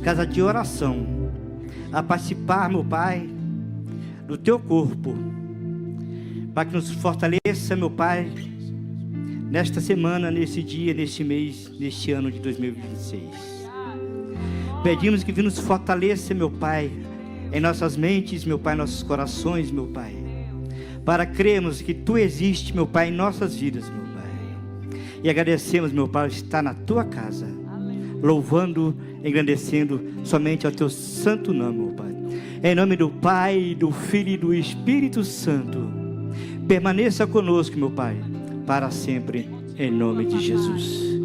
casa de oração, a participar, meu Pai, do teu corpo, para que nos fortaleça, meu Pai, nesta semana, nesse dia, neste mês, neste ano de 2026. Pedimos que nos fortaleça, meu Pai, em nossas mentes, meu Pai, em nossos corações, meu Pai, para crermos que Tu existes, meu Pai, em nossas vidas, meu Pai. E agradecemos, meu Pai, estar na Tua casa, louvando, engrandecendo somente ao Teu santo nome, meu Pai. Em nome do Pai, do Filho e do Espírito Santo, permaneça conosco, meu Pai, para sempre, em nome de Jesus.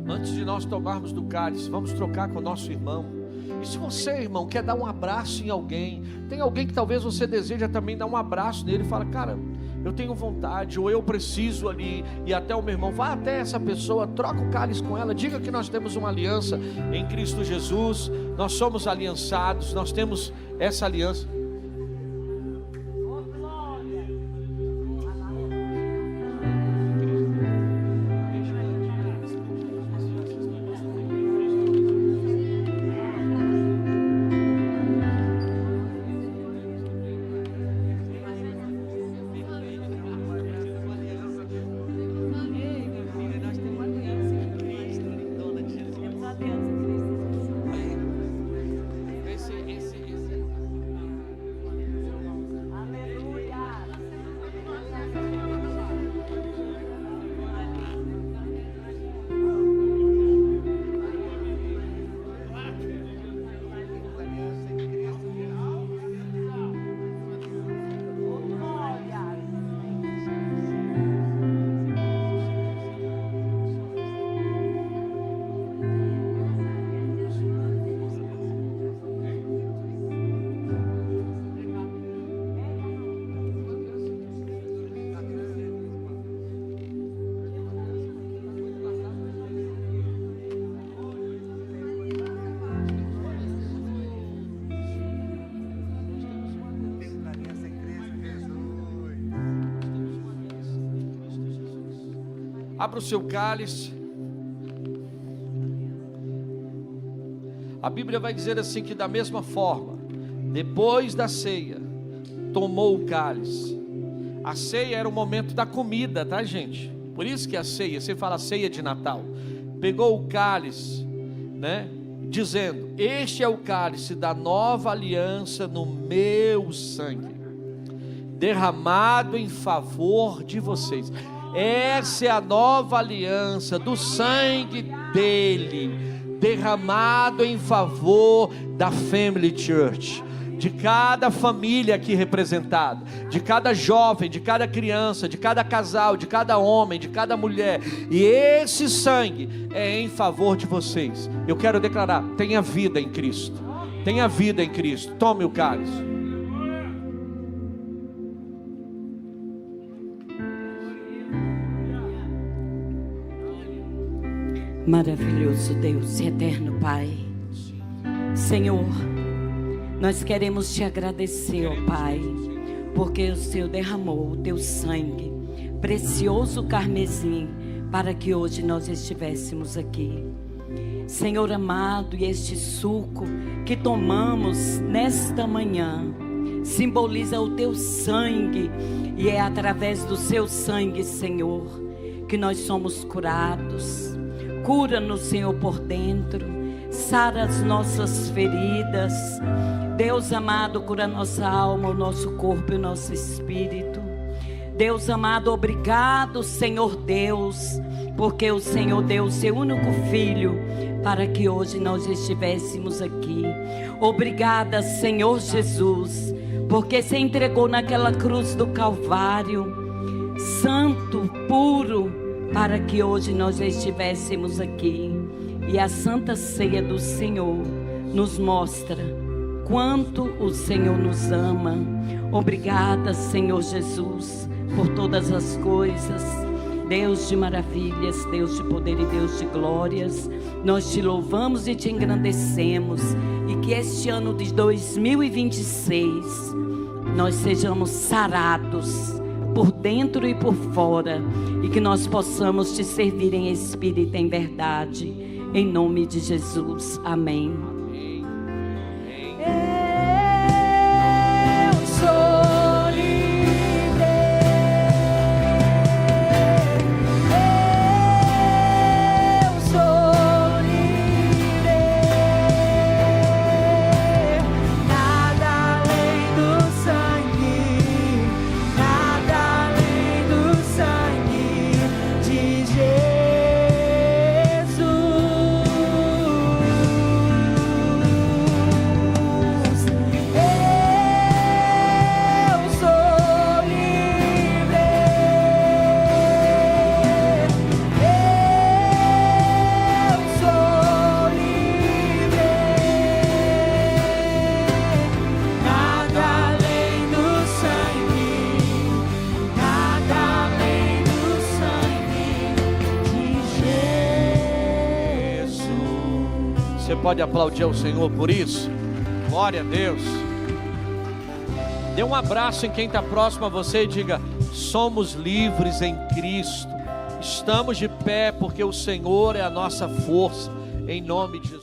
Antes de nós tomarmos do cálice, vamos trocar com o nosso irmão. E se você, irmão, quer dar um abraço em alguém, tem alguém que talvez você deseja também dar um abraço nele, fala: cara, eu tenho vontade, ou eu preciso ali, e até o meu irmão, vá até essa pessoa, troca o cálice com ela, diga que nós temos uma aliança em Cristo Jesus, nós somos aliançados, nós temos essa aliança. Abra o seu cálice. A Bíblia vai dizer assim, que da mesma forma, depois da ceia, tomou o cálice. A ceia era o momento da comida, tá, gente? Por isso que a ceia, você fala ceia de Natal. Pegou o cálice, né? Dizendo: este é o cálice da nova aliança no meu sangue, derramado em favor de vocês. Essa é a nova aliança do sangue dele, derramado em favor da Family Church, de cada família aqui representada, de cada jovem, de cada criança, de cada casal, de cada homem, de cada mulher. E esse sangue é em favor de vocês. Eu quero declarar: tenha vida em Cristo, tenha vida em Cristo. Tome o cálice. Maravilhoso Deus e eterno Pai, Senhor, nós queremos te agradecer, ó Pai, porque o Senhor derramou o teu sangue, precioso carmesim, para que hoje nós estivéssemos aqui. Senhor amado, e este suco que tomamos nesta manhã simboliza o teu sangue, e é através do seu sangue, Senhor, que nós somos curados. Cura-nos, Senhor, por dentro, sara as nossas feridas. Deus amado, cura nossa alma, o nosso corpo e o nosso espírito. Deus amado, obrigado, Senhor Deus, porque o Senhor deu o seu único Filho para que hoje nós estivéssemos aqui. Obrigada, Senhor Jesus, porque se entregou naquela cruz do Calvário, santo, puro, para que hoje nós estivéssemos aqui. E a Santa Ceia do Senhor nos mostra quanto o Senhor nos ama. Obrigada, Senhor Jesus, por todas as coisas. Deus de maravilhas, Deus de poder e Deus de glórias, nós te louvamos e te engrandecemos. E que este ano de 2026 nós sejamos sarados por dentro e por fora, e que nós possamos te servir em espírito e em verdade, em nome de Jesus, amém. Eu sou livre, eu sou livre, nada além do sangue, nada além do sangue de Jesus. Eu sou livre, eu sou livre, nada além do sangue, nada além do sangue de Jesus. Você pode aplaudir ao Senhor por isso? Glória a Deus. Dê um abraço em quem está próximo a você e diga: somos livres em Cristo. Estamos de pé porque o Senhor é a nossa força, em nome de Jesus.